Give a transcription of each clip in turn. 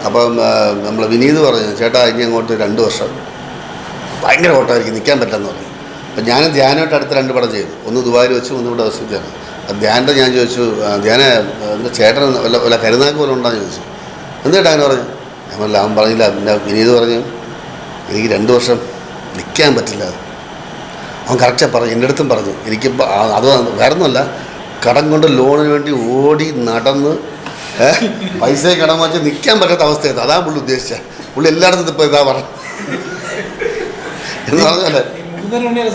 അപ്പം നമ്മൾ വിനീത് പറഞ്ഞു, ചേട്ടാ ഇനി അങ്ങോട്ട് 2 വർഷം ഭയങ്കര ഓട്ടമായിരിക്കും, നിൽക്കാൻ പറ്റില്ലെന്ന് പറഞ്ഞു. അപ്പം ഞാനും ധ്യാനമായിട്ട് അടുത്ത 2 പടം ചെയ്തു. ഒന്ന് ദുബായിൽ വെച്ചു, ഒന്ന് ഇവിടെ വസിച്ചാണ്. ധ്യാൻ്റെ ഞാൻ ചോദിച്ചു, ധ്യാന എന്താ ചേട്ടൻ വല്ല കരുനാക്ക് പോലെ ഉണ്ടാന്ന് ചോദിച്ചു. എന്തിട്ടാ അങ്ങനെ പറഞ്ഞു? അവൻ പറഞ്ഞില്ല. പിന്നെ വിനീത് പറഞ്ഞു, എനിക്ക് 2 വർഷം നിൽക്കാൻ പറ്റില്ല. അവൻ കറക്റ്റാണ് പറഞ്ഞു, എൻ്റെ അടുത്തും പറഞ്ഞു. എനിക്കിപ്പോൾ അത് വേറെ ഒന്നുമല്ല, കടം കൊണ്ട് ലോണിന് വേണ്ടി ഓടി നടന്ന് പൈസ കടം വെച്ച് നിൽക്കാൻ പറ്റാത്ത അവസ്ഥയായിരുന്നു. അതാണ് പുള്ളി ഉദ്ദേശിച്ചത്. പുള്ളി എല്ലായിടത്തും ഇപ്പോൾ ഇതാ പറഞ്ഞു എന്ന് പറഞ്ഞല്ലേ.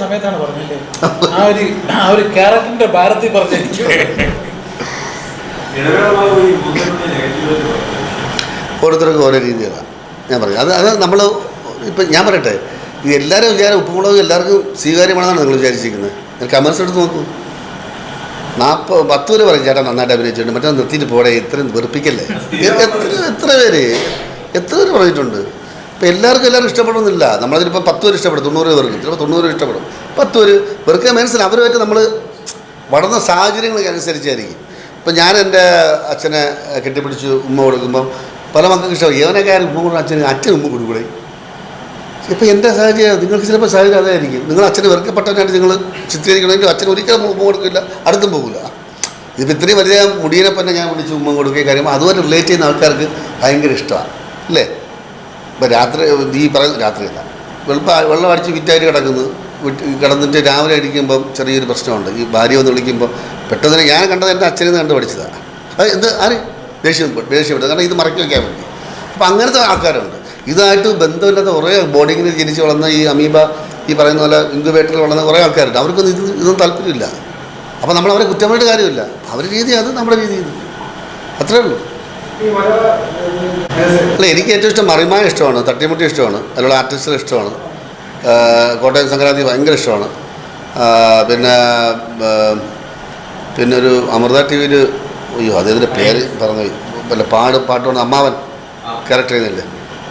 സമയത്താണ് പറഞ്ഞില്ലേ ആ ഒരു ക്യാരക്ടറിന്റെ ഭാരത്തിൽ പറഞ്ഞു. ഓരോരുത്തർക്കും ഓരോ രീതികളാണ് ഞാൻ പറഞ്ഞു. അത് നമ്മൾ ഇപ്പം ഞാൻ പറയട്ടെ, ഇത് എല്ലാവരും വിചാരം ഉപ്പുമുളക് എല്ലാവർക്കും സ്വീകാര്യമാണെന്നാണ് നിങ്ങൾ വിചാരിച്ചിരിക്കുന്നത്. കമൻസ് എടുത്ത് നോക്കൂ. 10 പേര് പറയും ചേട്ടാ നന്നായിട്ട് അഭിനയിച്ചിട്ടുണ്ട്, മറ്റേ നിർത്തിയിട്ട് പോടെ, ഇത്രയും വെറുപ്പിക്കല്ലേ. എത്ര പേര് പറഞ്ഞിട്ടുണ്ട്. ഇപ്പം എല്ലാവർക്കും ഇഷ്ടപ്പെടണമെന്നില്ല. നമ്മളതിലിപ്പോൾ 10 പേര് ഇഷ്ടപ്പെടും, 90 പേർക്ക് ചിലപ്പോൾ 90 പേര് ഇഷ്ടപ്പെടും. 10 പേര് വെറുക്കാൻ മനസ്സിലാവും. അവരുമായിട്ട് നമ്മൾ വളർന്ന സാഹചര്യങ്ങൾക്ക് അനുസരിച്ചായിരിക്കും. ഇപ്പം ഞാൻ എൻ്റെ അച്ഛനെ കെട്ടിപ്പിടിച്ച് ഉമ്മ കൊടുക്കുമ്പം പല മക്കൾക്ക് ഇഷ്ടമായി. ഏവനൊക്കെ ആരും ഉമ്മ കൊടുക്കും, അച്ഛൻ ഉമ്മ കൊടുക്കൂടെ. ഇപ്പോൾ എൻ്റെ സാഹചര്യം നിങ്ങൾക്ക് ചിലപ്പോൾ സാഹചര്യം അതായിരിക്കും. നിങ്ങൾ അച്ഛന് വെറുക്കപ്പെട്ടവനായിട്ട് നിങ്ങൾ ചിത്രീകരിക്കണമെങ്കിൽ അച്ഛൻ ഒരിക്കലും ഉമ്മ കൊടുക്കില്ല, അടുത്തും പോകില്ല. ഇതിപ്പോൾ ഇത്രയും വലിയ മുടിയനെ തന്നെ ഞാൻ വിളിച്ച് ഉമ്മ കൊടുക്കുകയും കാര്യം അതുമായിട്ട് റിലേറ്റ് ചെയ്യുന്ന ആൾക്കാർക്ക് ഭയങ്കര ഇഷ്ടമാണ് അല്ലേ. ഇപ്പോൾ രാത്രി ഈ പറയുന്ന രാത്രിയല്ല, വെള്ളം അടിച്ച് വിറ്റായിട്ട് കിടന്നിട്ട് രാവിലെ അടിക്കുമ്പം ചെറിയൊരു പ്രശ്നമുണ്ട്. ഈ ഭാര്യ വന്ന് വിളിക്കുമ്പോൾ പെട്ടെന്ന് ഞാൻ കണ്ടത് എൻ്റെ അച്ഛനിൽ നിന്ന് കണ്ട് പഠിച്ചതാണ്. അത് എന്ത് ആര് ദേഷ്യപ്പെട്ടത്, കാരണം ഇത് മറക്കി വയ്ക്കാൻ വേണ്ടി. അപ്പോൾ അങ്ങനത്തെ ആൾക്കാരുണ്ട്. ഇതായിട്ട് ബന്ധമില്ലാത്ത കുറേ ബോഡിങ്ങിൽ ജനിച്ച് വളർന്ന ഈ അമീബ ഈ പറയുന്ന പോലെ ഇൻക്യുബേറ്ററിൽ വളർന്ന കുറേ ആൾക്കാരുണ്ട്. അവർക്കൊന്നും ഇതൊന്നും താല്പര്യമില്ല. അപ്പോൾ നമ്മൾ അവരെ കുറ്റമായിട്ട് കാര്യമില്ല. അവരുടെ രീതി അത് നമ്മുടെ രീതി ഇത്, അത്രേ ഉള്ളൂ. അല്ല, എനിക്ക് ഏറ്റവും ഇഷ്ടം മറിമായ ഇഷ്ടമാണ്, തട്ടിമുട്ടി ഇഷ്ടമാണ്, അതിലുള്ള ആർട്ടിസ്റ്റുകൾ ഇഷ്ടമാണ്. കോട്ടയം സംക്രാന്തി ഭയങ്കര ഇഷ്ടമാണ്. പിന്നെ ഒരു അമൃത ടി വിയിൽ അദ്ദേഹത്തിൻ്റെ പേര് പറഞ്ഞു വല്ല പാട്ട് കൊണ്ട് അമ്മാവൻ ക്യാരക്ടർ ചെയ്യുന്നില്ലേ,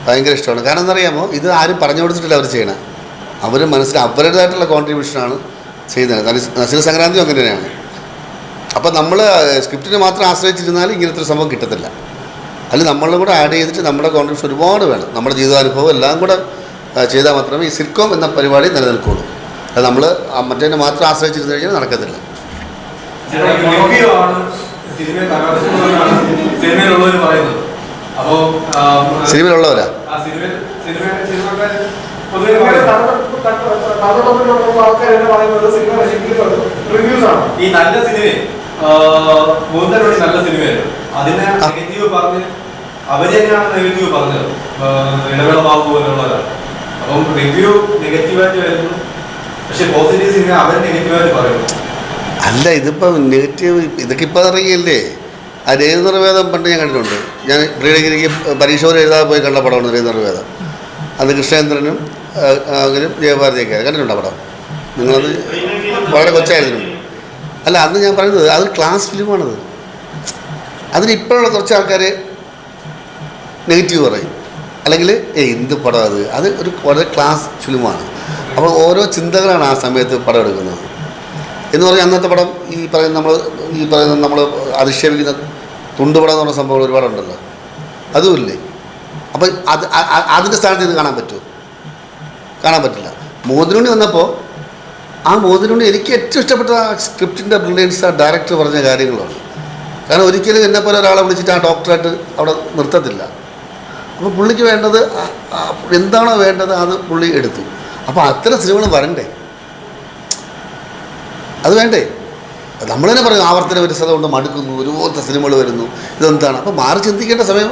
ഭയങ്കര ഇഷ്ടമാണ്. കാരണം എന്നറിയാമോ, ഇത് ആരും പറഞ്ഞു കൊടുത്തിട്ടില്ല അവർ ചെയ്യണം. അവർ മനസ്സിൽ അവരുടേതായിട്ടുള്ള കോൺട്രിബ്യൂഷനാണ് ചെയ്യുന്നത്. നസീർ സംക്രാന്തിയും അങ്ങനെ തന്നെയാണ്. അപ്പോൾ നമ്മൾ സ്ക്രിപ്റ്റിനെ മാത്രം ആശ്രയിച്ചിരുന്നാൽ ഇങ്ങനത്തെ ഒരു സംഭവം കിട്ടത്തില്ല. അതിൽ നമ്മളും കൂടെ ആഡ് ചെയ്തിട്ട് നമ്മുടെ കോൺട്രിബ്യൂഷൻ ഒരുപാട് വേണം. നമ്മുടെ ജീവിതാനുഭവം എല്ലാം കൂടെ ചെയ്താൽ മാത്രമേ ഈ സിറ്റ്കോം എന്ന പരിപാടി നിലനിൽക്കുകയുള്ളൂ. അത് നമ്മൾ മറ്റേതിനെ മാത്രം ആശ്രയിച്ചിരുന്നു കഴിഞ്ഞാൽ നടക്കത്തില്ല. സിനിമയിലുള്ളവരാ ഈ നല്ല സിനിമ നല്ല സിനിമയായിരുന്നു. അതിനെ നെഗറ്റീവ് പറഞ്ഞ് അവര് തന്നെയാണ് നെഗറ്റീവ് പറഞ്ഞത്, ഇടവേള ബാബു പോലുള്ളവരാണ്. അപ്പം റിവ്യൂ നെഗറ്റീവായിട്ട് വരുന്നു, പക്ഷെ പോസിറ്റീവ് സിനിമ അവർ നെഗറ്റീവായിട്ട് പറയുന്നു. അല്ല, ഇതിപ്പോൾ നെഗറ്റീവ് ഇതൊക്കെ ഇപ്പോൾ ഇറങ്ങിയല്ലേ. ആ രേതുനിർവേദം പണ്ട് ഞാൻ കണ്ടിട്ടുണ്ട്. ഞാൻ പ്രീ ഡിഗ്രിക്ക് പരീക്ഷ പോലെ എഴുതാതെ പോയി കണ്ട പടമാണ് രേതുനിർവേദം. അന്ന് കൃഷ്ണേന്ദ്രനും അങ്ങനെ ജയഭാരതിയൊക്കെ കണ്ടിട്ടുണ്ടോ പടം? നിങ്ങളത് വളരെ കൊച്ചായിരുന്നു. അല്ല, അന്ന് ഞാൻ പറയുന്നത് അത് ക്ലാസ് ഫിലിമാണത്. അതിനിപ്പോഴുള്ള കുറച്ച് ആൾക്കാർ നെഗറ്റീവ് പറയും, അല്ലെങ്കിൽ എന്ത് പടം അത് ഒരു വളരെ ക്ലാസ് ഫിലിമാണ്. അപ്പോൾ ഓരോ ചിന്തകളാണ് ആ സമയത്ത് പടം എടുക്കുന്നത്. എന്ന് പറഞ്ഞാൽ അന്നത്തെ പടം ഈ പറയുന്ന നമ്മൾ അധിക്ഷേപിക്കുന്ന തുണ്ടുപടം എന്ന് പറഞ്ഞ സംഭവങ്ങൾ ഒരുപാടുണ്ടല്ലോ, അതുമില്ലേ. അപ്പോൾ അതിൻ്റെ സ്ഥാനത്ത് ഇത് കാണാൻ പറ്റുമോ? കാണാൻ പറ്റില്ല. മോതിനുണ്ണി വന്നപ്പോൾ ആ മോതിനുണ്ണി എനിക്ക് ഏറ്റവും ഇഷ്ടപ്പെട്ട ആ സ്ക്രിപ്റ്റിൻ്റെ ബ്രില്യൻസ് ആ ഡയറക്ടർ പറഞ്ഞ കാര്യങ്ങളാണ്. കാരണം ഒരിക്കലും എന്നെപ്പോലെ ഒരാളെ വിളിച്ചിട്ട് ആ ഡോക്ടറായിട്ട് അവിടെ നിർത്തത്തില്ല. അപ്പോൾ പുള്ളിക്ക് വേണ്ടത് എന്താണോ വേണ്ടത് അത് പുള്ളി എടുത്തു. അപ്പോൾ അത്തരം സിനിമകൾ വരണ്ടേ, അത് വേണ്ടേ? നമ്മൾ തന്നെ പറയും ആവർത്തന വിരസത കൊണ്ട് മടുക്കുന്നു, ഒരുപോലത്തെ സിനിമകൾ വരുന്നു, ഇതെന്താണ്? അപ്പോൾ മാറി ചിന്തിക്കേണ്ട സമയം.